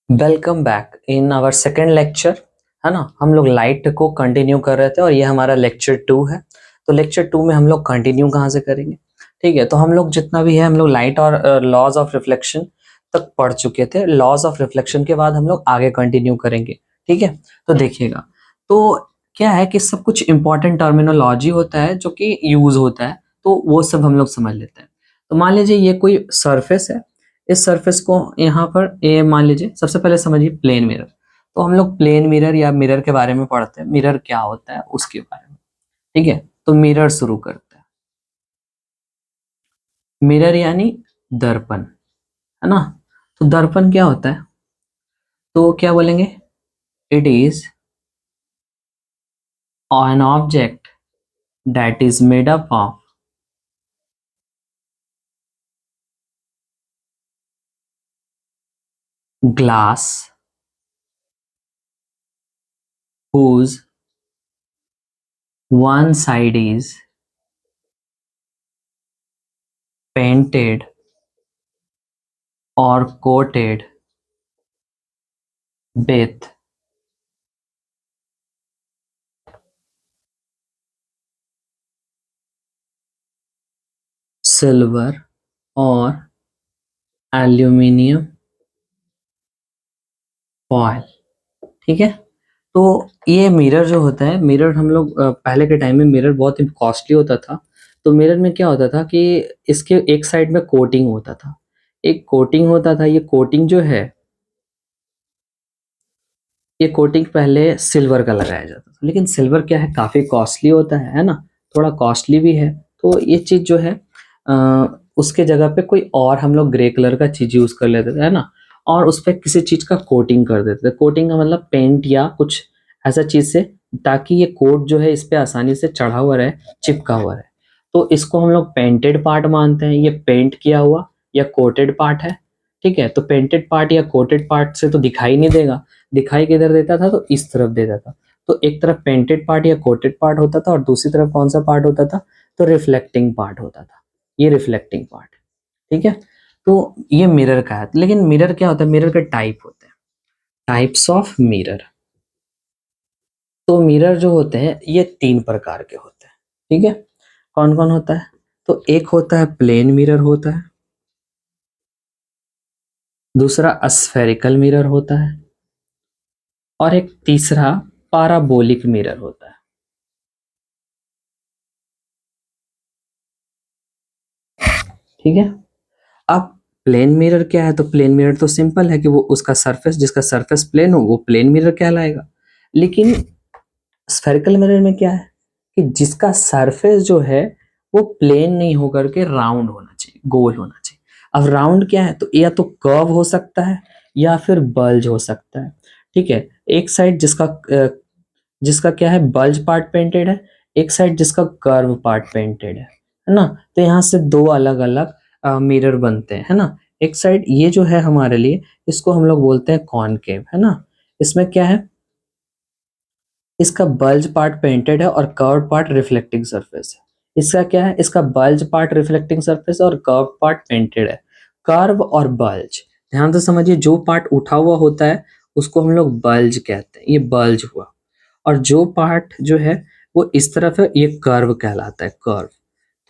Welcome back in our second lecture. है ना, हम लोग लाइट को कंटिन्यू कर रहे थे और ये हमारा लेक्चर 2 है। तो लेक्चर 2 में हम लोग कंटिन्यू कहाँ से करेंगे? ठीक है, तो हम लोग जितना भी है हम लोग लाइट और लॉज ऑफ रिफ्लेक्शन तक पढ़ चुके थे। लॉज ऑफ रिफ्लेक्शन के बाद हम लोग आगे कंटिन्यू करेंगे। ठीक है, तो देखिएगा, तो क्या है कि सब कुछ इंपॉर्टेंट टर्मिनोलॉजी होता है जो कि यूज होता है, तो वो सब हम लोग समझ लेते हैं। तो मान लीजिए ये कोई सरफेस है, इस सरफेस को यहाँ पर ए मान लीजिए। सबसे पहले समझिए प्लेन मिरर। तो हम लोग प्लेन मिरर या मिरर के बारे में पढ़ते हैं, मिरर क्या होता है उसके बारे में। ठीक है, तो मिरर शुरू करते हैं। मिरर यानी दर्पण, है ना। तो दर्पण क्या होता है? तो क्या बोलेंगे? It is an object that is made up of glass whose one side is painted or coated with silver or aluminium foil। ठीक है, तो ये मिरर जो होता है, मिरर हम लोग पहले के टाइम में मिरर बहुत ही कॉस्टली होता था। तो मिरर में क्या होता था कि इसके एक साइड में कोटिंग होता था, एक कोटिंग होता था। ये कोटिंग जो है, ये कोटिंग पहले सिल्वर का लगाया जाता था, लेकिन सिल्वर क्या है, काफ़ी कॉस्टली होता है ना, थोड़ा कॉस्टली भी है। तो ये चीज़ जो है उसके जगह पे कोई और हम लोग ग्रे कलर का चीज़ यूज़ कर लेते थे, है ना। और उस पर किसी चीज़ का कोटिंग कर देते थे। कोटिंग का मतलब पेंट या कुछ ऐसा चीज़ से, ताकि ये कोट जो है इस पे आसानी से चढ़ा हुआ रहे, चिपका हुआ रहे। तो इसको हम लोग पेंटेड पार्ट मानते हैं। ये पेंट किया हुआ या कोटेड पार्ट है। ठीक है, तो पेंटेड पार्ट या कोटेड पार्ट से तो दिखाई नहीं देगा। दिखाई किधर देता था? तो इस तरफ देता था। तो एक तरफ पेंटेड पार्ट या कोटेड पार्ट होता था और दूसरी तरफ कौन सा पार्ट होता था? तो रिफ्लेक्टिंग पार्ट होता था। ये रिफ्लेक्टिंग पार्ट। ठीक है, तो ये मिरर का है। लेकिन मिरर क्या होता है? मिरर के टाइप होते हैं, टाइप्स ऑफ मिरर। तो मिरर जो होते हैं ये 3 प्रकार के होते हैं। ठीक है, कौन कौन होता है? तो एक होता है प्लेन मिरर होता है, दूसरा स्फेरिकल मिरर होता है, और एक तीसरा पाराबोलिक मिरर होता है। ठीक है, अब प्लेन मिरर क्या है? तो प्लेन मिरर तो सिंपल है कि वो उसका सरफेस, जिसका सरफेस प्लेन हो वो प्लेन मिरर कहलाएगा। लेकिन स्फेरिकल मिरर में क्या है कि जिसका सरफेस जो है वो प्लेन नहीं होकर के राउंड होना चाहिए, गोल होना चाहिए। अब राउंड क्या है? तो या तो कर्व हो सकता है या फिर बल्ज हो सकता है। ठीक है, एक साइड जिसका क्या है, बल्ज पार्ट पेंटेड है, एक साइड जिसका कर्व पार्ट पेंटेड है ना। तो यहाँ से दो अलग अलग मिरर बनते हैं, है ना। एक साइड ये जो है हमारे लिए, इसको हम लोग बोलते हैं कॉनकेव, है ना। इसमें क्या है, इसका बल्ज पार्ट पेंटेड है और कर्व पार्ट रिफ्लेक्टिंग सरफेस है। इसका क्या है, इसका बल्ज पार्ट रिफ्लेक्टिंग सरफेस और कर्व पार्ट पेंटेड है। कर्व और बल्ज, ध्यान से समझिए, जो पार्ट उठा हुआ होता है उसको हम लोग बल्ज कहते हैं, ये बल्ज हुआ। और जो पार्ट जो है वो इस तरफ है, ये कर्व कहलाता है, कर्व।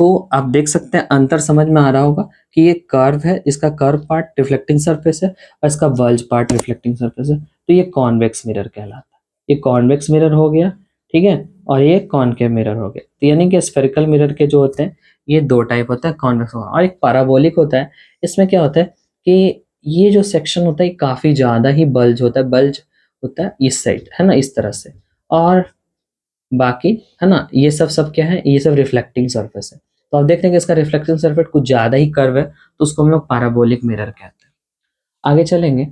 तो आप देख सकते हैं, अंतर समझ में आ रहा होगा कि ये कर्व है, इसका कर्व पार्ट रिफ्लेक्टिंग सरफेस है और इसका बल्ज पार्ट रिफ्लेक्टिंग सरफेस है। तो ये कॉन्वेक्स मिरर कहलाता है। ये कॉन्वेक्स मिरर हो गया, ठीक है, और ये कॉनकेव मिरर हो गया। तो यानी कि स्फेरिकल मिरर के जो होते हैं ये दो टाइप होता है, कॉन्वेक्स और एक पैराबोलिक होता है। इसमें क्या होता है कि ये जो सेक्शन होता है काफी ज्यादा ही बल्ज होता है, बल्ज होता है इस साइड, है ना, इस तरह से। और बाकी, है ना, ये सब सब क्या है, ये सब रिफ्लेक्टिंग सरफेस है। तो आप देख रहे हैं कि इसका रिफ्लेक्टिंग सरफेस कुछ ज्यादा ही कर्व है, तो उसको हम लोग पैराबोलिक मिरर कहते हैं। आगे चलेंगे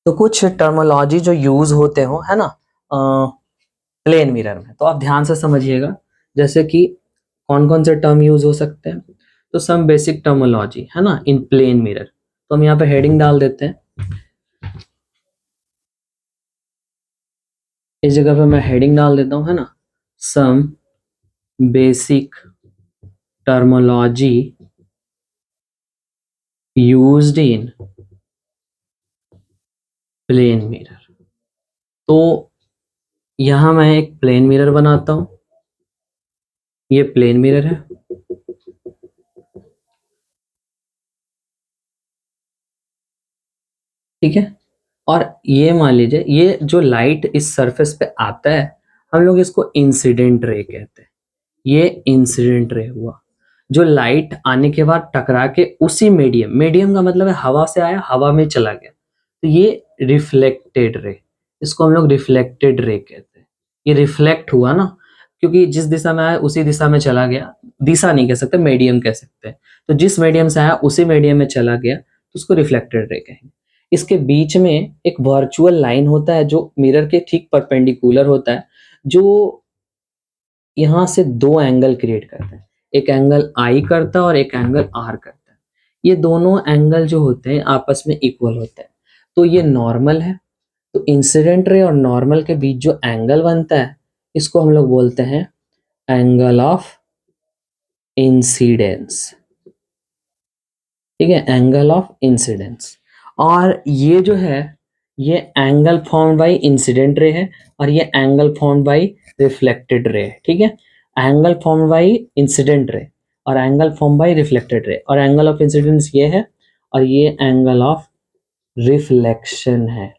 तो कुछ टर्मोलॉजी जो यूज होते हो, है ना, प्लेन मिरर में, तो आप ध्यान से समझिएगा। जैसे कि कौन कौन से टर्म यूज हो सकते हैं? तो सम बेसिक टर्मोलॉजी, है ना, इन प्लेन मिरर। तो हम यहाँ पे हेडिंग डाल देते हैं। इस जगह पे मैं हेडिंग डाल देता हूँ, है ना, some basic terminology used in plane mirror. तो यहां मैं एक प्लेन मिरर बनाता हूं, ये प्लेन मिरर है, ठीक है। और ये मान लीजिए ये जो लाइट इस सरफेस पे आता है, हम लोग इसको इंसिडेंट रे कहते हैं। ये इंसिडेंट रे हुआ, जो लाइट आने के बाद टकरा के उसी मीडियम, मीडियम का मतलब है हवा से आया हवा में चला गया, तो ये रिफ्लेक्टेड रे, इसको हम लोग रिफ्लेक्टेड रे कहते हैं। ये रिफ्लेक्ट हुआ ना, क्योंकि जिस दिशा में आया उसी दिशा में चला गया, दिशा नहीं कह सकते, मीडियम कह सकते हैं। तो जिस मीडियम से आया उसी मीडियम में चला गया, तो उसको रिफ्लेक्टेड रे कहेंगे। इसके बीच में एक वर्चुअल लाइन होता है जो मिरर के ठीक परपेंडिकुलर होता है, जो यहाँ से दो एंगल क्रिएट करता है, एक एंगल आई करता है और एक एंगल आर करता है। ये दोनों एंगल जो होते हैं आपस में इक्वल होते हैं, तो ये नॉर्मल है। तो इंसिडेंट रे और नॉर्मल के बीच जो एंगल बनता है, इसको हम लोग बोलते हैं एंगल ऑफ इंसिडेंस, ठीक है, एंगल ऑफ इंसिडेंस। और ये जो है, ये angle form by incident ray है और ये angle form by reflected ray है, ठीक है। Angle form by incident ray और angle form by reflected ray, और एंगल ऑफ इंसिडेंस ये है और ये एंगल ऑफ रिफ्लेक्शन है,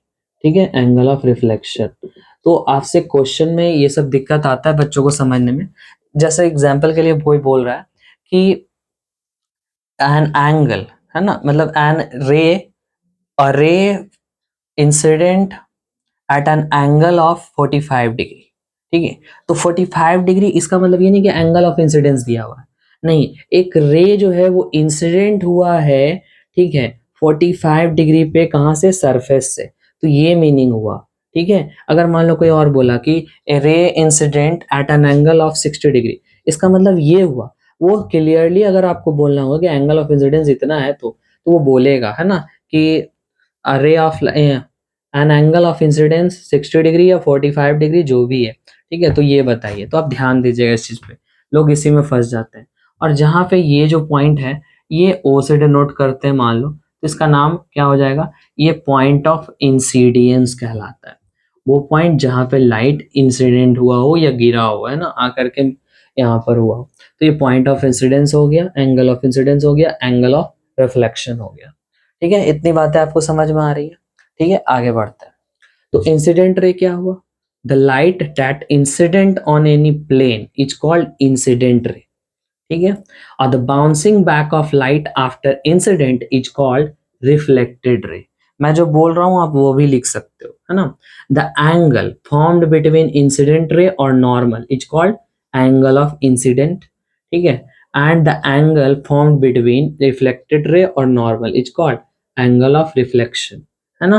ठीक है, एंगल ऑफ रिफ्लेक्शन। तो आपसे क्वेश्चन में ये सब दिक्कत आता है बच्चों को समझने में। जैसे एग्जांपल के लिए कोई बोल रहा है कि एन एंगल, है ना, मतलब एन रे, a ray incident at an angle of 45 degree, ठीक है। तो 45 डिग्री इसका मतलब ये नहीं कि एंगल ऑफ इंसिडेंस दिया हुआ है, नहीं, एक रे जो है वो इंसिडेंट हुआ है, ठीक है, 45 डिग्री पे, कहाँ से, सरफेस से, तो ये मीनिंग हुआ, ठीक है। अगर मान लो कोई और बोला कि a ray incident at an angle of 60 degree, इसका मतलब ये हुआ। वो क्लियरली अगर आपको बोलना होगा कि एंगल ऑफ इंसिडेंस इतना है, तो वो बोलेगा, है ना, कि अरे of N angle of incidence 60 degree या 45 डिग्री जो भी है, ठीक है, तो ये बताइए। तो आप ध्यान दीजिएगा इस चीज पे, लोग इसी में फंस जाते हैं। और जहां पे ये जो पॉइंट है, ये ओ से डिनोट करते हैं मान लो, तो इसका नाम क्या हो जाएगा, ये पॉइंट ऑफ इंसिडेंस कहलाता है। वो पॉइंट जहां पे लाइट इंसिडेंट हुआ हो या गिरा हो, है ना, आकर के यहाँ पर हुआ हो, तो ये पॉइंट ऑफ इंसिडेंस हो गया, एंगल ऑफ इंसिडेंस हो गया, एंगल ऑफ रिफ्लेक्शन हो गया, ठीक है। इतनी बातें आपको समझ में आ रही है, ठीक है, आगे बढ़ते हैं। तो इंसिडेंट रे क्या हुआ, the light that incident on any plane is called incident ray, ठीक है। और the bouncing back of light after incident is called reflected ray. मैं जो बोल रहा हूं आप वो भी लिख सकते हो, है ना। The angle formed between incident ray और normal is called angle of incident, ठीक है। And the angle formed between reflected ray और normal is called angle of reflection, है ना।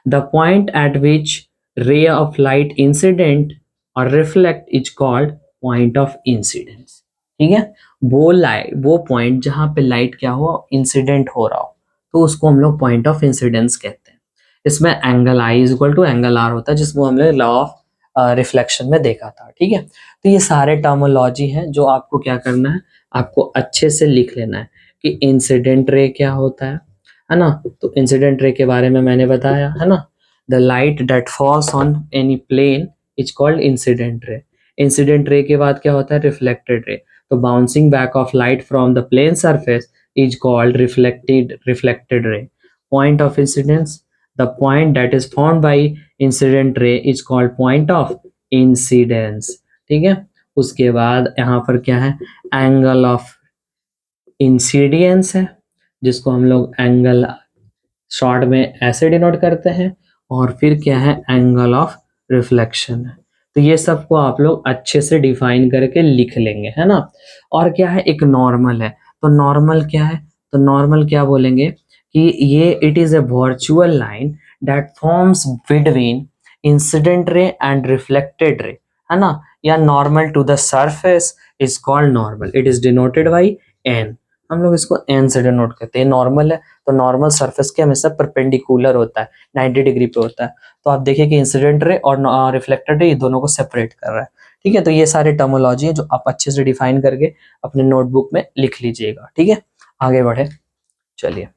The point at which ray of light incident और reflect is called point of incidence, ठीक है। वो light, वो पॉइंट जहां पे लाइट क्या हो, इंसिडेंट हो रहा हो, तो उसको हम लोग पॉइंट ऑफ इंसिडेंस कहते हैं। इसमें angle I is equal to angle R होता है, जिसको हमने लॉ ऑफ रिफ्लेक्शन में देखा था, ठीक है। तो ये सारे टर्मोलॉजी हैं जो आपको क्या करना है, आपको अच्छे से लिख लेना है कि इंसिडेंट रे क्या होता है ना। तो इंसिडेंट रे के बारे में मैंने बताया, है ना। The light that falls on any plane is called incident ray. Incident ray के बाद क्या होता है, रिफ्लेक्टेड रे। तो bouncing back of light from the plane surface is called reflected ray. Point of incidence, the point that is formed by incident ray is called point of incidence, ठीक है। उसके बाद यहाँ पर क्या है, एंगल ऑफ इंसिडेंस है, जिसको हम लोग एंगल शॉर्ट में ऐसे डिनोट करते हैं। और फिर क्या है, एंगल ऑफ रिफ्लेक्शन है। तो ये सबको आप लोग अच्छे से डिफाइन करके लिख लेंगे, है ना। और क्या है, एक नॉर्मल है। तो नॉर्मल क्या है, तो नॉर्मल क्या बोलेंगे कि ये it is a virtual line that forms between incident ray and reflected ray, है ना, या normal to the surface is called normal, it is denoted by N. हम लोग इसको एन से डिनोट करते हैं। नॉर्मल है तो नॉर्मल सरफेस के हमेशा परपेंडिकुलर होता है, 90 डिग्री पे होता है। तो आप देखिए कि इंसिडेंट रे और रिफ्लेक्टेड रे ये दोनों को सेपरेट कर रहा है, ठीक है। तो ये सारे टर्मोलॉजी है जो आप अच्छे से डिफाइन करके अपने नोटबुक में लिख लीजिएगा, ठीक है। आगे बढ़े, चलिए।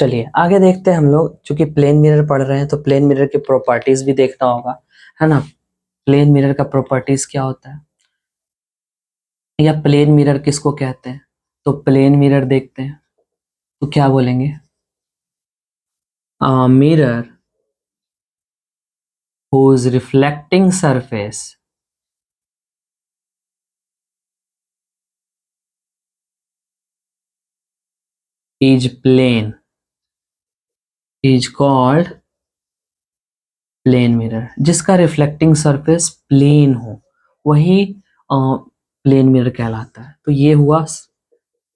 चलिए आगे देखते हैं हम लोग, चूंकि प्लेन मिरर पढ़ रहे हैं तो प्लेन मिरर की प्रॉपर्टीज भी देखना होगा, है ना। प्लेन मिरर का प्रॉपर्टीज क्या होता है, या प्लेन मिरर किसको कहते हैं, तो प्लेन मिरर देखते हैं तो क्या बोलेंगे, mirror whose reflecting surface is plane is called plane mirror. जिसका रिफ्लेक्टिंग सरफेस प्लेन हो वही प्लेन मिरर कहलाता है। तो ये हुआ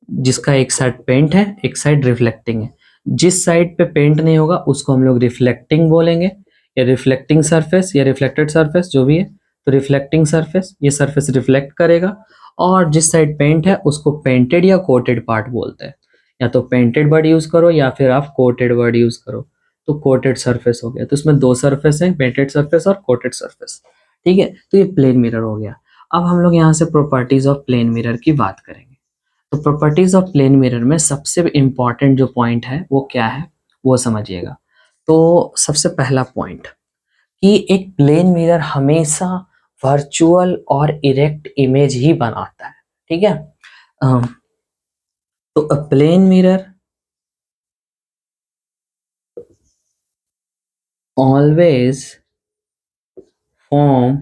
जिसका एक साइड पेंट है एक साइड रिफ्लेक्टिंग है। जिस साइड पे पेंट नहीं होगा उसको हम लोग रिफ्लेक्टिंग बोलेंगे, या रिफ्लेक्टिंग सरफेस या रिफ्लेक्टेड सरफेस जो भी है। तो रिफ्लेक्टिंग सरफेस, ये सरफेस रिफ्लेक्ट करेगा, और जिस साइड पेंट है उसको पेंटेड या कोटेड पार्ट बोलते हैं। या तो पेंटेड वर्ड यूज करो या फिर आप कोटेड वर्ड यूज करो, तो कोटेड सरफेस हो गया। तो इसमें दो सरफेस है, पेंटेड सरफेस और कोटेड सरफेस, ठीक है। तो ये प्लेन मिरर हो गया। अब हम लोग यहाँ से प्रॉपर्टीज ऑफ प्लेन मिरर की बात करेंगे। तो प्रॉपर्टीज ऑफ प्लेन मिरर में सबसे इम्पॉर्टेंट जो पॉइंट है वो क्या है, वो समझिएगा। तो सबसे पहला पॉइंट कि एक प्लेन मिरर हमेशा वर्चुअल और इरेक्ट इमेज ही बनाता है, ठीक है। तो a plane mirror always form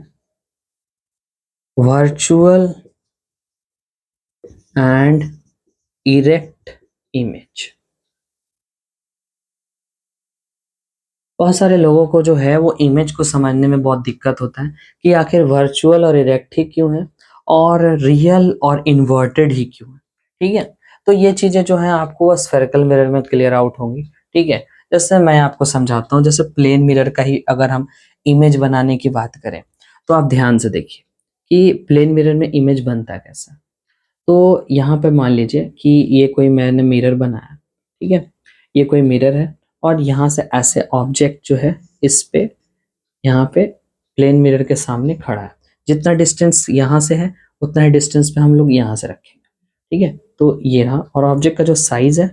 virtual and erect image। बहुत सारे लोगों को जो है वो इमेज को समझने में बहुत दिक्कत होता है कि आखिर वर्चुअल और इरेक्ट ही क्यों है और रियल और इन्वर्टेड ही क्यों है, ठीक है। तो ये चीजें जो है आपको स्फेरिकल मिरर में क्लियर आउट होंगी, ठीक है। जैसे मैं आपको समझाता हूँ, जैसे प्लेन मिरर का ही अगर हम इमेज बनाने की बात करें तो आप ध्यान से देखिए कि प्लेन मिरर में इमेज बनता कैसा। तो यहाँ पे मान लीजिए कि ये कोई मैंने मिरर बनाया, ठीक है। ये कोई मिरर है और यहाँ से ऐसे ऑब्जेक्ट जो है इस पे यहाँ पे प्लेन मिरर के सामने खड़ा है। जितना डिस्टेंस यहाँ से है उतना ही डिस्टेंस पे हम लोग यहाँ से रखेंगे, ठीक है। तो ये रहा, और ऑब्जेक्ट का जो साइज है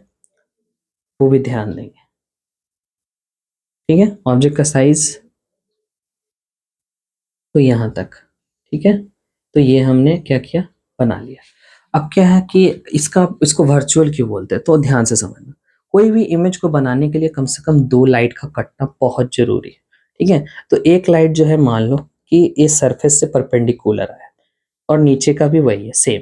वो भी ध्यान देंगे, ठीक है। ऑब्जेक्ट का साइज तो यहाँ तक, ठीक है। तो ये हमने क्या किया, बना लिया। अब क्या है कि इसको वर्चुअल क्यों बोलते हैं, तो ध्यान से समझना। कोई भी इमेज को बनाने के लिए कम से कम दो लाइट का कटना बहुत जरूरी है, ठीक है। तो एक लाइट जो है मान लो कि इस सरफेस से परपेंडिकुलर है और नीचे का भी वही है सेम,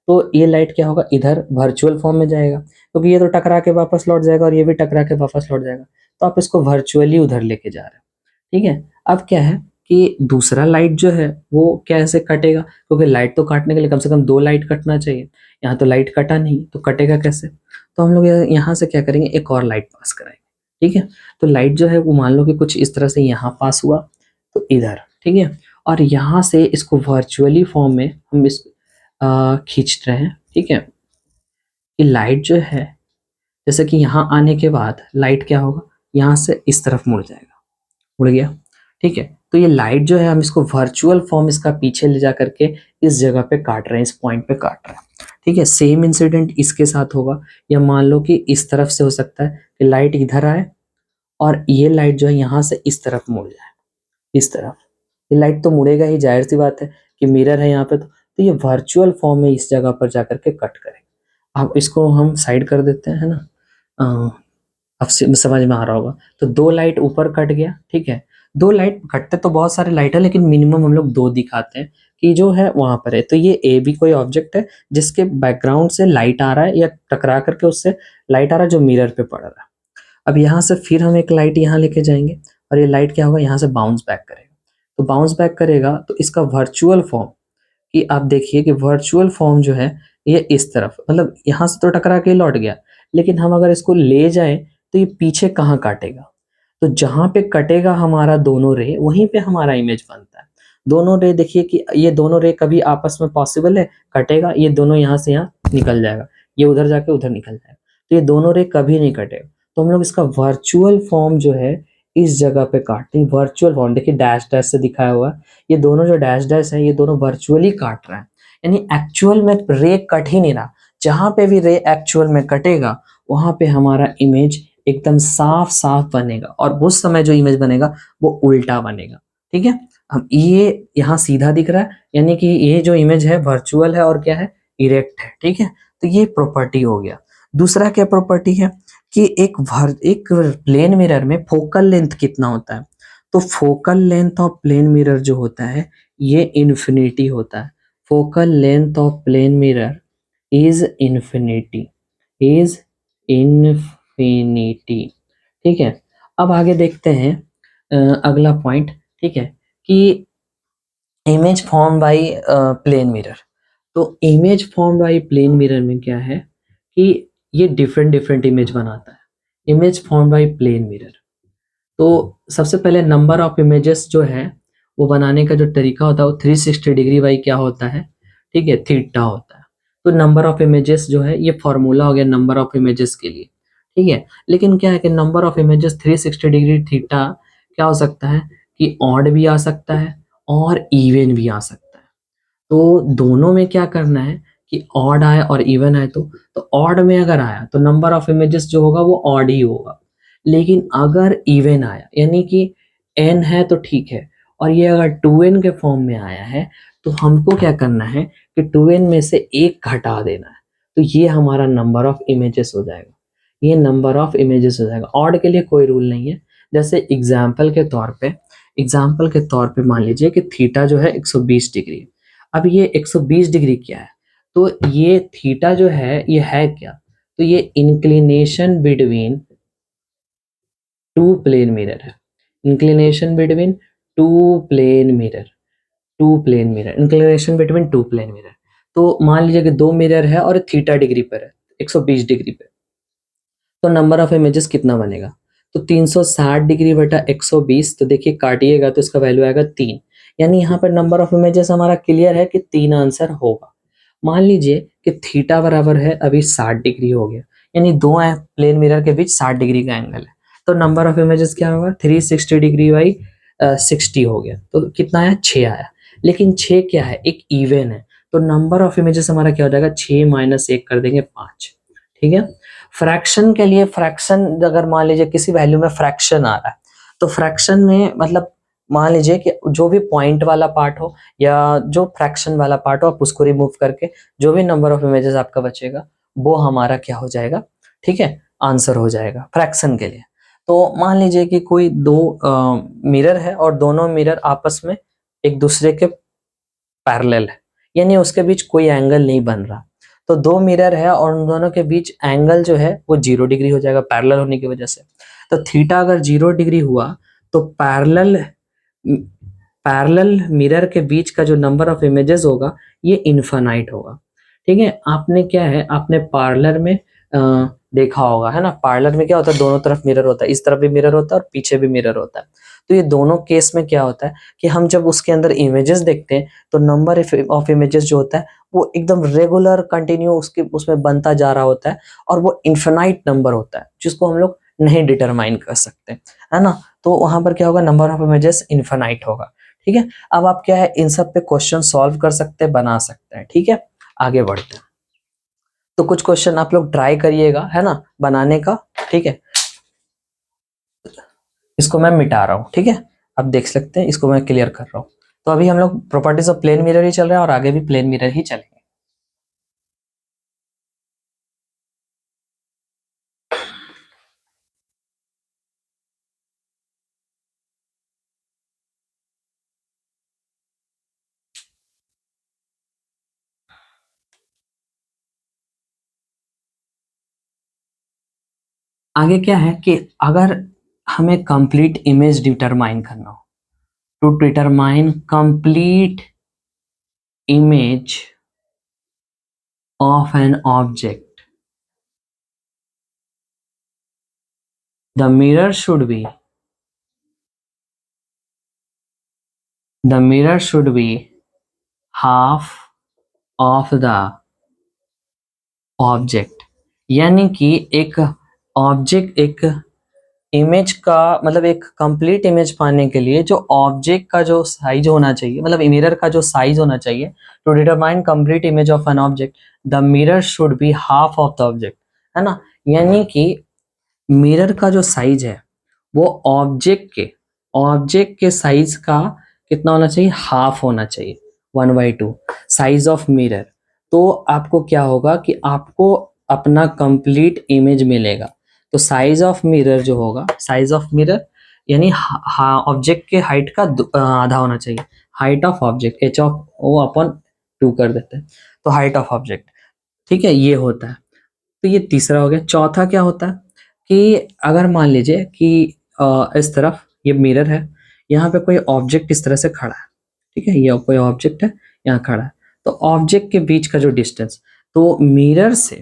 तो ये लाइट क्या होगा, इधर वर्चुअल फॉर्म में जाएगा क्योंकि ये तो टकरा के वापस लौट जाएगा और ये भी टकरा के वापस लौट जाएगा। तो आप इसको वर्चुअली उधर लेके जा रहे हैं, ठीक है। अब क्या है कि दूसरा लाइट जो है वो कैसे कटेगा, क्योंकि लाइट तो काटने के लिए कम से कम दो लाइट कटना चाहिए। यहाँ तो लाइट कटा नहीं, तो कटेगा कैसे। तो हम लोग यहाँ से क्या करेंगे, एक और लाइट पास कराएंगे, ठीक है। तो लाइट जो है वो मान लो कि कुछ इस तरह से यहाँ पास हुआ तो इधर, ठीक है। और यहाँ से इसको वर्चुअली फॉर्म में हम इस खींच रहे हैं, ठीक है। कि लाइट जो है जैसे कि यहाँ आने के बाद लाइट क्या होगा, यहाँ से इस तरफ मुड़ जाएगा, मुड़ गया, ठीक है। तो ये लाइट जो है हम इसको वर्चुअल फॉर्म इसका पीछे ले जा करके इस जगह पे काट रहे हैं, इस पॉइंट पे काट रहे हैं, ठीक है। सेम इंसिडेंट इसके साथ होगा, या मान लो कि इस तरफ से हो सकता है कि लाइट इधर आए और ये लाइट जो है यहाँ से इस तरफ मुड़ जाए, इस तरफ। ये लाइट तो मुड़ेगा ही, जाहिर सी बात है कि मिरर है यहाँ पे, तो ये वर्चुअल फॉर्म में इस जगह पर जाकर के कट करेगा। अब इसको हम साइड कर देते हैं, है ना। अब समझ में आ रहा होगा। तो दो लाइट ऊपर कट गया, ठीक है। दो लाइट कटते तो बहुत सारे लाइट है लेकिन मिनिमम हम लोग दो दिखाते हैं कि जो है वहां पर है। तो ये ए भी कोई ऑब्जेक्ट है जिसके बैकग्राउंड से लाइट आ रहा है या टकरा करके उससे लाइट आ रहा है जो मिरर पे पड़ रहा है। अब यहाँ से फिर हम एक लाइट यहाँ लेके जाएंगे और ये लाइट क्या होगा, यहाँ से बाउंस बैक करेगा। तो बाउंस बैक करेगा तो इसका वर्चुअल फॉर्म, कि आप देखिए कि वर्चुअल फॉर्म जो है ये इस तरफ, मतलब यहाँ से तो टकरा के लौट गया, लेकिन हम अगर इसको ले जाए तो ये पीछे कहाँ काटेगा, तो जहां पे कटेगा हमारा दोनों रे वहीं पे हमारा इमेज बनता है। दोनों रे देखिए कि ये दोनों रे कभी आपस में पॉसिबल है, कटेगा, ये दोनों यहाँ से यहाँ निकल जाएगा, ये उधर जाके उधर निकल जाएगा, तो ये दोनों रे कभी नहीं कटेगा। तो हम लोग इसका वर्चुअल फॉर्म जो है इस जगह पे काटते हैं। वर्चुअल फॉर्म देखिए डैश डैश से दिखाया हुआ है, ये दोनों जो डैश डैश है ये दोनों वर्चुअली काट रहा है, यानी एक्चुअल में रे कट ही नहीं रहा। जहां पे भी रे एक्चुअल में कटेगा वहां पे हमारा इमेज एकदम साफ साफ बनेगा, और उस समय जो इमेज बनेगा वो उल्टा बनेगा। ठीक है, अब ये यहाँ सीधा दिख रहा है, यानी कि ये जो इमेज है वर्चुअल है और क्या है, इरेक्ट है। ठीक है, तो ये प्रॉपर्टी हो गया। दूसरा क्या प्रॉपर्टी है कि एक प्लेन मिरर में फोकल लेंथ कितना होता है, तो focal length of plane mirror जो होता है ये इन्फिनिटी होता है। Focal length of plane mirror is infinity, is infinity. ठीक है, अब आगे देखते हैं अगला पॉइंट। ठीक है, कि image form by plane mirror. तो image form by plane mirror में क्या है कि ये डिफरेंट डिफरेंट इमेज बनाता है, image form by plane mirror. तो सबसे पहले नंबर ऑफ इमेजेस जो है वो बनाने का जो तरीका होता है वो 360 डिग्री बाई क्या होता है, ठीक है, थीटा होता है। तो नंबर ऑफ इमेजेस जो है ये फॉर्मूला हो गया नंबर ऑफ इमेजेस के लिए। ठीक है, लेकिन क्या है कि number of images 360 degree theta क्या हो सकता है कि ऑड भी आ सकता है और इवन भी आ सकता है। तो दोनों में क्या करना है कि ऑड आए और इवन आए, तो ऑड में अगर आया तो नंबर ऑफ इमेजेस जो होगा वो ऑड ही होगा। लेकिन अगर इवन आया यानी कि n है तो ठीक है, और ये अगर 2n के फॉर्म में आया है तो हमको क्या करना है कि 2n में से एक घटा देना है। तो ये हमारा नंबर ऑफ इमेजेस हो जाएगा, ये नंबर ऑफ इमेजेस हो जाएगा। ऑड के लिए कोई रूल नहीं है। जैसे एग्जाम्पल के तौर पे मान लीजिए कि थीटा जो है 120 डिग्री। अब ये 120 डिग्री क्या है, तो ये थीटा जो है ये है क्या, तो ये inclination between two plane mirror है। Inclination between two plane mirror, two plane mirror, inclination between two plane mirror. तो मान लीजिए कि दो मिरर है और थीटा डिग्री पर है, 120 डिग्री पे, तो नंबर ऑफ इमेजेस कितना बनेगा, तो 360 डिग्री बटा 120, तो देखिए काटिएगा तो इसका वैल्यू आएगा 3। यानी यहाँ पर नंबर ऑफ इमेजेस हमारा क्लियर है कि 3 आंसर होगा। मान लीजिए कि थीटा बराबर है अभी 60 डिग्री हो गया, यानी दो प्लेन मिरर के बीच 60 डिग्री का एंगल है, तो नंबर ऑफ इमेजेस क्या होगा 360 डिग्री बाई 60 हो गया, तो कितना आया 6 आया। लेकिन 6 क्या है, एक इवन है, तो नंबर ऑफ इमेजेस हमारा क्या हो जाएगा 6 माइनस 1 कर देंगे 5। ठीक है, फ्रैक्शन के लिए, फ्रैक्शन अगर मान लीजिए किसी वैल्यू में फ्रैक्शन आ रहा है, तो फ्रैक्शन में मतलब मान लीजिए कि जो भी पॉइंट वाला पार्ट हो या जो फ्रैक्शन वाला पार्ट हो आप उसको रिमूव करके जो भी नंबर ऑफ इमेजेस आपका बचेगा वो हमारा क्या हो जाएगा, ठीक है, आंसर हो जाएगा फ्रैक्शन के लिए। तो मान लीजिए कि कोई दो मिरर है और दोनों मिरर आपस में एक दूसरे के पैरेलल है, यानी उसके बीच कोई एंगल नहीं बन रहा। तो दो मिरर है और उन दोनों के बीच एंगल जो है वो 0 डिग्री हो जाएगा पैरेलल होने की वजह से। तो थीटा अगर 0 डिग्री हुआ तो पैरेलल मिरर के बीच का जो नंबर ऑफ इमेजेस होगा ये इनफाइनाइट होगा। ठीक है, आपने क्या है, आपने पार्लर में देखा होगा, है ना, पार्लर में क्या होता है, दोनों तरफ मिरर होता है, इस तरफ भी मिरर होता है और पीछे भी मिरर होता है। तो ये दोनों केस में क्या होता है कि हम जब उसके अंदर इमेजेस देखते हैं तो नंबर ऑफ इमेजेस जो होता है वो एकदम रेगुलर कंटिन्यू उसके उसमें बनता जा रहा होता है, और वो इन्फिनाइट नंबर होता है जिसको हम लोग नहीं डिटरमाइन कर सकते, है ना। तो वहां पर क्या होगा, नंबर ऑफ इमेजेस इन्फिनाइट होगा। ठीक है, अब आप क्या है इन सब पे क्वेश्चन सॉल्व कर सकते हैं, बना सकते हैं। ठीक है, आगे बढ़ते हैं। तो कुछ क्वेश्चन आप लोग ट्राई करिएगा, है ना, बनाने का। ठीक है, इसको मैं मिटा रहा हूँ। ठीक है, आप देख सकते हैं, इसको मैं क्लियर कर रहा हूँ। तो अभी हम लोग प्रॉपर्टीज ऑफ प्लेन मिरर ही चल रहे हैं और आगे भी प्लेन मिरर ही चलेंगे। आगे क्या है कि अगर हमें कंप्लीट इमेज डिटरमाइन करना हो, to determine complete image of an object, the mirror should be half of the object. यानी कि एक ऑब्जेक्ट, एक इमेज का मतलब एक कंप्लीट इमेज पाने के लिए जो ऑब्जेक्ट का जो साइज होना चाहिए, मतलब मिरर का जो साइज होना चाहिए, to determine complete image of an object the mirror should be half of the object, है ना। यानी कि मिरर का जो साइज है वो ऑब्जेक्ट के साइज का कितना होना चाहिए, हाफ होना चाहिए, 1/2 साइज ऑफ मिरर। तो आपको क्या होगा कि आपको अपना कंप्लीट इमेज मिलेगा। तो साइज ऑफ मिरर जो होगा, साइज ऑफ मिरर यानी ऑब्जेक्ट के हाइट का आधा होना चाहिए, height of object H of O upon 2 कर देते हैं, तो हाइट ऑफ ऑब्जेक्ट। ठीक है, ये होता है। तो ये तीसरा हो गया। चौथा क्या होता है कि अगर मान लीजिए कि इस तरफ ये मिरर है, यहाँ पे कोई ऑब्जेक्ट इस तरह से खड़ा है, ठीक है, ये कोई ऑब्जेक्ट है यहाँ खड़ा है, तो ऑब्जेक्ट के बीच का जो डिस्टेंस, तो मिरर से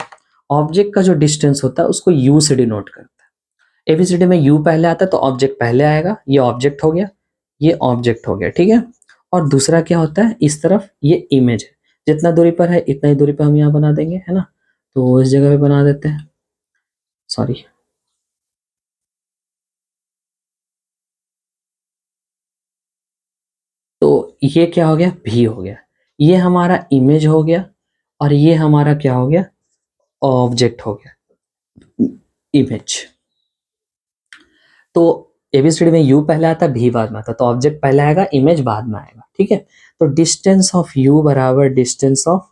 ऑब्जेक्ट का जो डिस्टेंस होता है उसको यू से डिनोट करता है। एबीसीडी में यू पहले आता है तो ऑब्जेक्ट पहले आएगा, ये ऑब्जेक्ट हो गया, ये ऑब्जेक्ट हो गया, ठीक है। और दूसरा क्या होता है, इस तरफ ये इमेज है, जितना दूरी पर है इतना ही दूरी पर हम यहाँ बना देंगे, है ना। तो इस जगह पे बना देते हैं, सॉरी। तो ये क्या हो गया, भी हो गया, ये हमारा इमेज हो गया, और ये हमारा क्या हो गया, ऑब्जेक्ट हो गया, इमेज। तो एबीसीडी में यू पहले आता, भी बाद में आता, तो ऑब्जेक्ट पहले आएगा, इमेज बाद में आएगा, ठीक है। तो डिस्टेंस ऑफ यू बराबर डिस्टेंस ऑफ,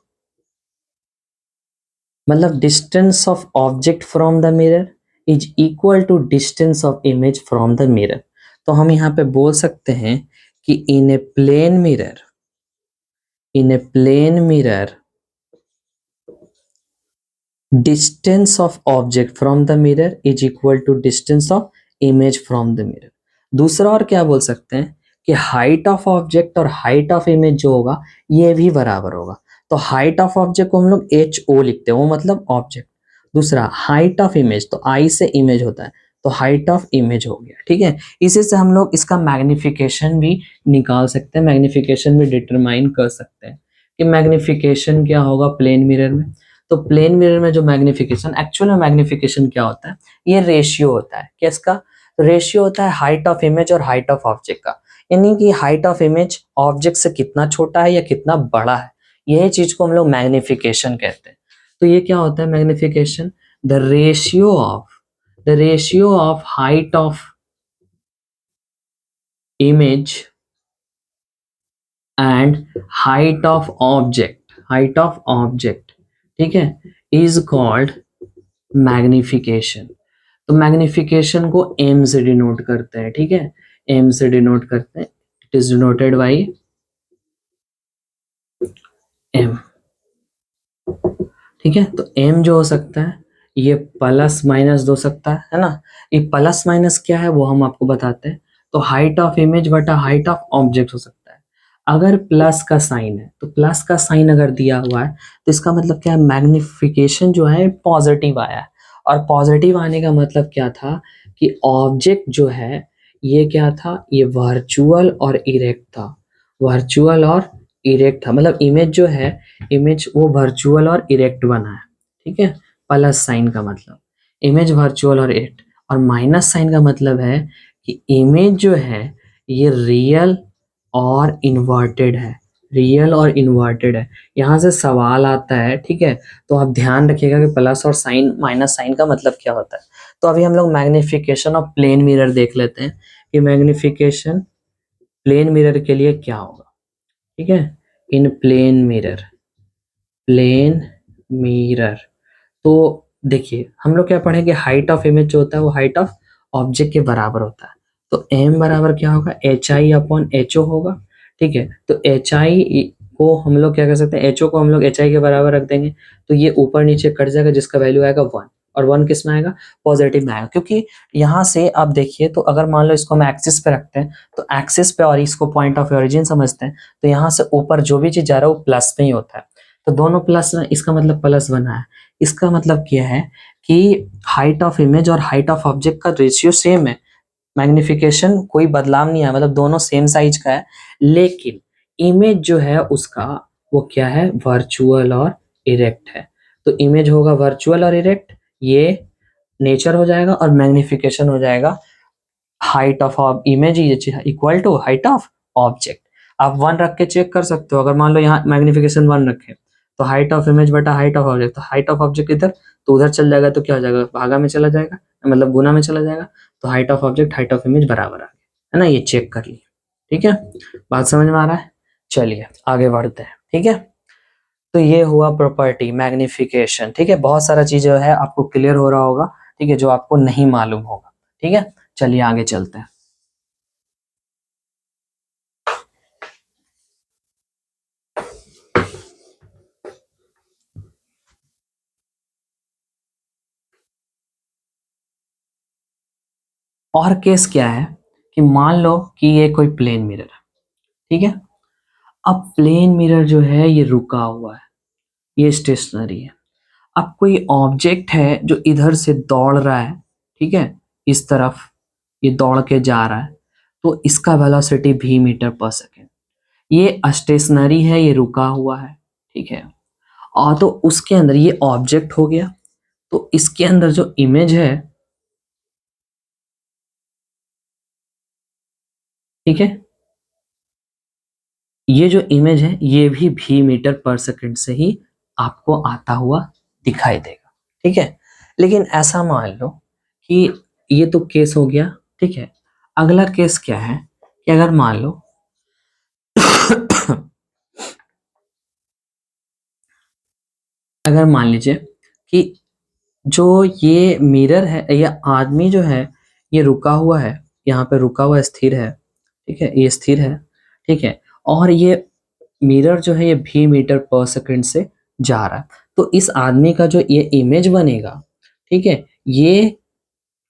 मतलब distance of object from the mirror is equal to distance of image from the mirror. तो हम यहाँ पे बोल सकते हैं कि in a plane mirror, in a plane mirror distance of object from the mirror is equal to distance of image from the mirror। दूसरा और क्या बोल सकते हैं कि हाइट ऑफ ऑब्जेक्ट और हाइट ऑफ इमेज जो होगा ये भी बराबर होगा। तो हाइट ऑफ ऑब्जेक्ट को हम लोग एच ओ लिखते हैं, वो मतलब ऑब्जेक्ट। दूसरा हाइट ऑफ इमेज, तो आई से इमेज होता है, तो हाइट ऑफ इमेज हो गया, ठीक है। इसी से हम लोग इसका मैग्निफिकेशन भी निकाल सकते हैं, मैग्निफिकेशन भी डिटरमाइन कर सकते हैं कि मैग्निफिकेशन क्या होगा प्लेन मिरर में। तो प्लेन मिरर में जो मैग्निफिकेशन, एक्चुअल में मैग्निफिकेशन क्या होता है, ये रेशियो होता है, क्या इसका रेशियो होता है, हाइट ऑफ इमेज और हाइट ऑफ ऑब्जेक्ट का। यानी कि हाइट ऑफ इमेज ऑब्जेक्ट से कितना छोटा है या कितना बड़ा है, यही चीज को हम लोग मैग्निफिकेशन कहते हैं। तो ये क्या होता है magnification, the ratio of height of image and height of object, ठीक है, इज कॉल्ड मैग्निफिकेशन। तो मैग्निफिकेशन को एम से डिनोट करते हैं, ठीक है, एम से डिनोट करते हैं, it is denoted by M, ठीक है। तो एम जो हो सकता है ये प्लस माइनस हो सकता है ना। ये प्लस माइनस क्या है वो हम आपको बताते हैं। तो हाइट ऑफ इमेज बटा हाइट ऑफ ऑब्जेक्ट हो सकता है। अगर प्लस का साइन है, तो प्लस का साइन अगर दिया हुआ है तो इसका मतलब क्या है, मैग्निफिकेशन जो है पॉजिटिव आया है। और पॉजिटिव आने का मतलब क्या था कि ऑब्जेक्ट जो है ये क्या था, ये वर्चुअल और इरेक्ट था, वर्चुअल और इरेक्ट था, मतलब इमेज जो है, इमेज वो वर्चुअल और इरेक्ट बना है, ठीक है। प्लस साइन का मतलब इमेज वर्चुअल और इरेक्ट, और माइनस साइन का मतलब है कि इमेज जो है ये रियल और इन्वर्टेड है, रियल और इन्वर्टेड है। यहाँ से सवाल आता है, ठीक है, तो आप ध्यान रखिएगा कि प्लस और साइन माइनस साइन का मतलब क्या होता है। तो अभी हम लोग मैग्निफिकेशन ऑफ प्लेन मिरर देख लेते हैं कि मैग्निफिकेशन प्लेन मिरर के लिए क्या होगा, ठीक है। इन प्लेन मिरर, प्लेन मिरर, तो देखिए हम लोग क्या पढ़ेंगे, हाइट ऑफ इमेज जो होता है वो हाइट ऑफ ऑब्जेक्ट के बराबर होता है। तो एम बराबर क्या होगा, H I upon H O होगा, ठीक है। तो एच आई को हम लोग क्या कर सकते हैं, एच ओ को हम लोग एच आई के बराबर रख देंगे, तो ये ऊपर नीचे कट जाएगा, जिसका वैल्यू आएगा 1, और 1 किस में आएगा, पॉजिटिव में आएगा। क्योंकि यहाँ से आप देखिए, तो अगर मान लो इसको हम एक्सिस पे रखते हैं, तो एक्सिस पे और इसको पॉइंट ऑफ ओरिजिन समझते हैं, तो यहाँ से ऊपर जो भी चीज जा रहा है वो प्लस में ही होता है। तो दोनों प्लस में, इसका मतलब प्लस बना है। इसका मतलब क्या है कि हाइट ऑफ इमेज और हाइट ऑफ ऑब्जेक्ट का रेशियो सेम है, मैग्निफिकेशन कोई बदलाव नहीं है, मतलब दोनों सेम साइज का है। लेकिन इमेज जो है उसका वो क्या है, वर्चुअल और इरेक्ट है। तो इमेज होगा वर्चुअल और इरेक्ट, ये नेचर हो जाएगा, और मैग्निफिकेशन हो जाएगा height of image equal to height of object. आप 1 रख के चेक कर सकते हो। अगर मान लो यहाँ मैग्निफिकेशन 1 रखे, तो हाइट ऑफ इमेज बटा हाइट ऑफ ऑब्जेक्ट, तो हाइट ऑफ ऑब्जेक्ट इधर, तो उधर चल जाएगा, तो क्या हो जाएगा, भागा में चला जाएगा, मतलब गुना में चला जाएगा, तो height of object height of image बराबर आ गया, है ना, ये चेक कर लिए। ठीक है, बात समझ में आ रहा है? चलिए आगे बढ़ते हैं। ठीक है, तो ये हुआ प्रॉपर्टी मैग्निफिकेशन। ठीक है, बहुत सारा चीज जो है आपको क्लियर हो रहा होगा, ठीक है, जो आपको नहीं मालूम होगा। ठीक है, चलिए आगे चलते हैं। और केस क्या है कि मान लो कि ये कोई प्लेन मिरर है। ठीक है, अब प्लेन मिरर जो है ये रुका हुआ है, ये स्टेशनरी है। अब कोई ऑब्जेक्ट है जो इधर से दौड़ रहा है, ठीक है, इस तरफ ये दौड़ के जा रहा है, तो इसका वेलोसिटी v मीटर पर सेकेंड। ये स्टेशनरी है, ये रुका हुआ है। ठीक है, और तो उसके अंदर ये ऑब्जेक्ट हो गया, तो इसके अंदर जो इमेज है, ठीक है, ये जो इमेज है ये भी v मीटर पर सेकंड से ही आपको आता हुआ दिखाई देगा। ठीक है, लेकिन ऐसा मान लो कि ये तो केस हो गया। ठीक है, अगला केस क्या है कि अगर मान लो अगर मान लीजिए कि जो ये मिरर है या आदमी जो है ये रुका हुआ है, यहाँ पे रुका हुआ स्थिर है। ठीक है, ये स्थिर है। ठीक है, और ये मिरर जो है ये v मीटर पर सेकंड से जा रहा है, तो इस आदमी का जो ये इमेज बनेगा, ठीक है, ये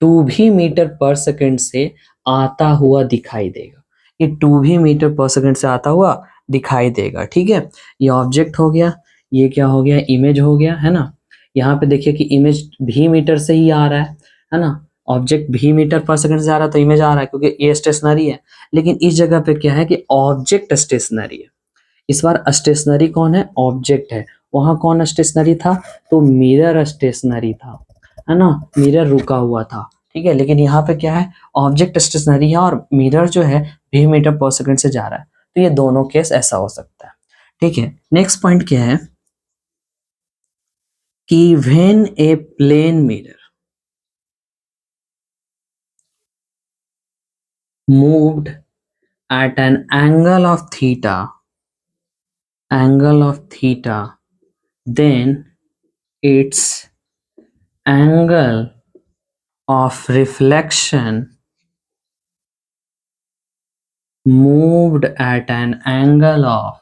2v मीटर पर सेकंड से आता हुआ दिखाई देगा। ये 2v मीटर पर सेकंड से आता हुआ दिखाई देगा। ठीक है, ये ऑब्जेक्ट हो गया, ये क्या हो गया, इमेज हो गया, है ना। यहाँ पे देखिए कि इमेज v मीटर से ही आ रहा है ना। ऑब्जेक्ट v मीटर पर सेकंड से आ रहा है तो इमेज आ रहा है, क्योंकि ये स्टेशनरी है। लेकिन इस जगह पे क्या है कि ऑब्जेक्ट स्टेशनरी है। इस बार स्टेशनरी कौन है, ऑब्जेक्ट है। वहां कौन स्टेशनरी था, तो मिरर स्टेशनरी था, है ना, मिरर रुका हुआ था। ठीक है, लेकिन यहाँ पे क्या है, ऑब्जेक्ट स्टेशनरी है और मिरर जो है v मीटर पर सेकंड से जा रहा है, तो ये दोनों केस ऐसा हो सकता है। ठीक है, नेक्स्ट पॉइंट क्या है कि when a plane mirror moved at an angle of theta, then its angle of reflection moved at an angle of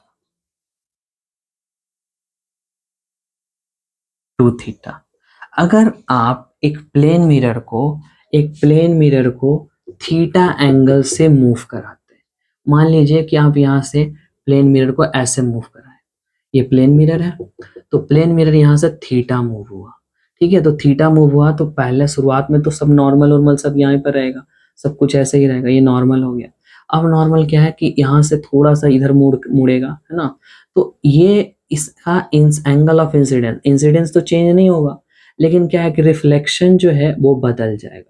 2 theta. अगर आप एक प्लेन मिरर को थीटा एंगल से मूव कराते हैं, मान लीजिए कि आप यहाँ से प्लेन मिरर को ऐसे मूव कराएं, ये प्लेन मिरर है, तो प्लेन मिरर यहाँ से थीटा मूव हुआ। ठीक है, तो थीटा मूव हुआ तो पहले शुरुआत में तो सब नॉर्मल नॉर्मल सब यहाँ पर रहेगा, सब कुछ ऐसे ही रहेगा, ये नॉर्मल हो गया। अब नॉर्मल क्या है कि यहाँ से थोड़ा सा इधर मुड़ेगा, है ना, तो ये इसका एंगल ऑफ इंसिडेंस इंसिडेंस तो चेंज नहीं होगा, लेकिन क्या है कि रिफ्लेक्शन जो है वो बदल जाएगा।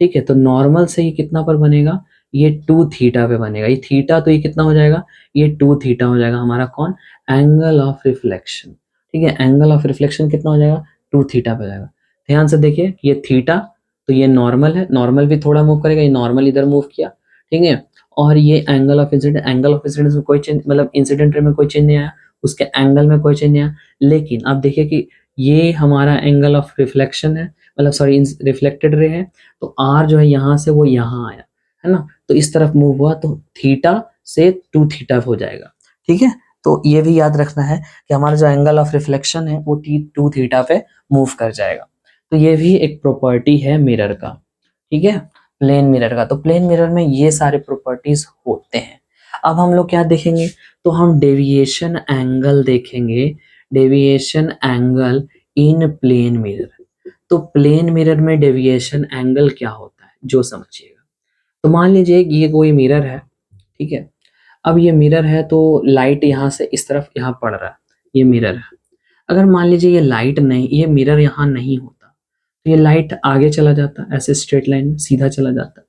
ठीक है, तो नॉर्मल से ये कितना पर बनेगा, ये 2 थीटा पे बनेगा। ये थीटा तो ये कितना हो जाएगा, ये 2 थीटा हो जाएगा हमारा कौन, एंगल ऑफ रिफ्लेक्शन। ठीक है, एंगल ऑफ रिफ्लेक्शन कितना हो जाएगा, 2 थीटा पे हो जाएगा। ध्यान से देखिए कि ये थीटा, तो ये नॉर्मल है, नॉर्मल भी थोड़ा मूव करेगा, ये नॉर्मल इधर मूव किया। ठीक है, और ये एंगल ऑफ इंसिडेंस में कोई चेंज, मतलब इंसिडेंट रे में कोई चेंज नहीं आया, उसके एंगल में कोई चेंज नहीं आया। लेकिन अब देखिए कि ये हमारा एंगल ऑफ रिफ्लेक्शन है, मतलब सॉरी रिफ्लेक्टेड रे है, तो आर जो है यहाँ से वो यहाँ आया, है ना, तो इस तरफ मूव हुआ तो थीटा से 2 थीटा हो जाएगा। ठीक है, तो ये भी याद रखना है कि हमारा जो एंगल ऑफ रिफ्लेक्शन है वो 2 थीटा पे मूव कर जाएगा। तो ये भी एक प्रॉपर्टी है मिरर का। ठीक है, प्लेन मिरर का, तो प्लेन मिरर में ये सारे प्रॉपर्टीज होते हैं। अब हम लोग क्या देखेंगे, तो हम डेविएशन एंगल देखेंगे, deviation angle in plane mirror. तो प्लेन मिरर में डेविएशन एंगल क्या होता है जो समझिएगा। तो मान लीजिए कि ये कोई मिरर है, ठीक है, अब ये मिरर है तो लाइट यहाँ से इस तरफ यहाँ पड़ रहा है, ये मिरर है। अगर मान लीजिए ये लाइट नहीं, ये मिरर यहाँ नहीं होता, तो ये लाइट आगे चला जाता, ऐसे स्ट्रेट लाइन में सीधा चला जाता,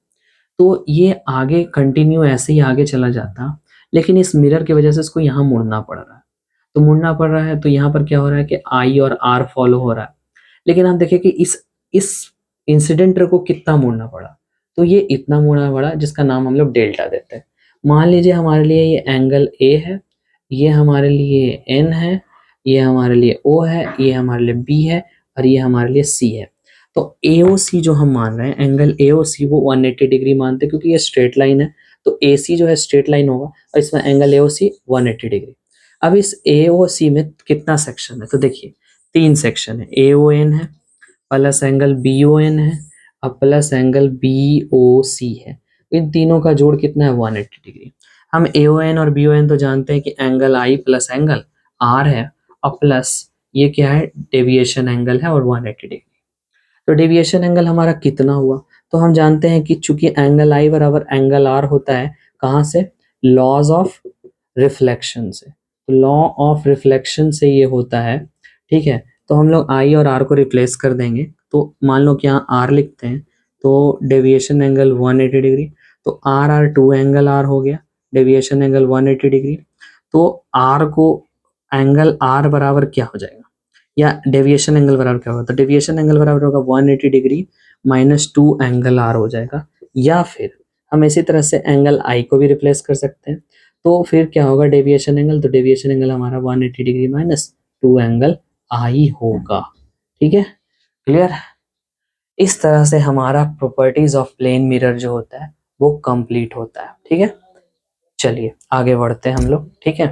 तो ये आगे कंटिन्यू ऐसे ही आगे चला जाता। लेकिन इस मिरर की वजह से इसको यहाँ मुड़ना पड़ रहा है, तो मुड़ना पड़ रहा है तो यहाँ पर क्या हो रहा है कि आई और आर फॉलो हो रहा है। लेकिन आप देखिए कि इस इंसिडेंट रे को कितना मोड़ना पड़ा, तो ये इतना मोड़ना पड़ा जिसका नाम हम लोग डेल्टा देते हैं। मान लीजिए हमारे लिए ये एंगल ए है, ये हमारे लिए एन है, ये हमारे लिए ओ है, ये हमारे लिए बी है और ये हमारे लिए सी है। तो AOC जो हम मान रहे हैं, एंगल AOC वो 180 डिग्री मानते हैं क्योंकि ये स्ट्रेट लाइन है, तो AC जो है स्ट्रेट लाइन होगा और इसमें एंगल AOC 180 डिग्री। अब इस AOC में कितना सेक्शन है, तो देखिए 3 सेक्शन है, AON है प्लस एंगल BON है और प्लस एंगल BOC है। इन तीनों का जोड़ कितना है, 180 डिग्री। हम AON और BON तो जानते हैं कि angle I plus angle R है और प्लस ये क्या है, डेविएशन एंगल है और 180 डिग्री। तो डेविएशन एंगल हमारा कितना हुआ, तो हम जानते हैं कि चूंकि एंगल I बराबर एंगल R होता है, कहाँ से, लॉज ऑफ रिफ्लेक्शन से। तो लॉ ऑफ रिफ्लेक्शन से ये होता है, ठीक है। तो हम लोग I और R को रिप्लेस कर देंगे, तो मान लो कि यहाँ R लिखते हैं, तो डेविएशन एंगल 180 डिग्री, तो R 2 एंगल R हो गया, डेविएशन एंगल 180 डिग्री। तो R को एंगल R बराबर क्या हो जाएगा, या डेविएशन एंगल बराबर क्या होगा, तो डेविएशन एंगल बराबर होगा 180 डिग्री माइनस 2 एंगल R हो जाएगा। या फिर हम इसी तरह से एंगल I को भी रिप्लेस कर सकते हैं, तो फिर क्या होगा डेविएशन एंगल, तो डेविएशन एंगल हमारा 180 डिग्री माइनस 2 एंगल I होगा। ठीक है, क्लियर। इस तरह से हमारा प्रॉपर्टीज ऑफ प्लेन मिरर जो होता है वो कंप्लीट होता है। ठीक है, चलिए आगे बढ़ते हैं हम लोग। ठीक है।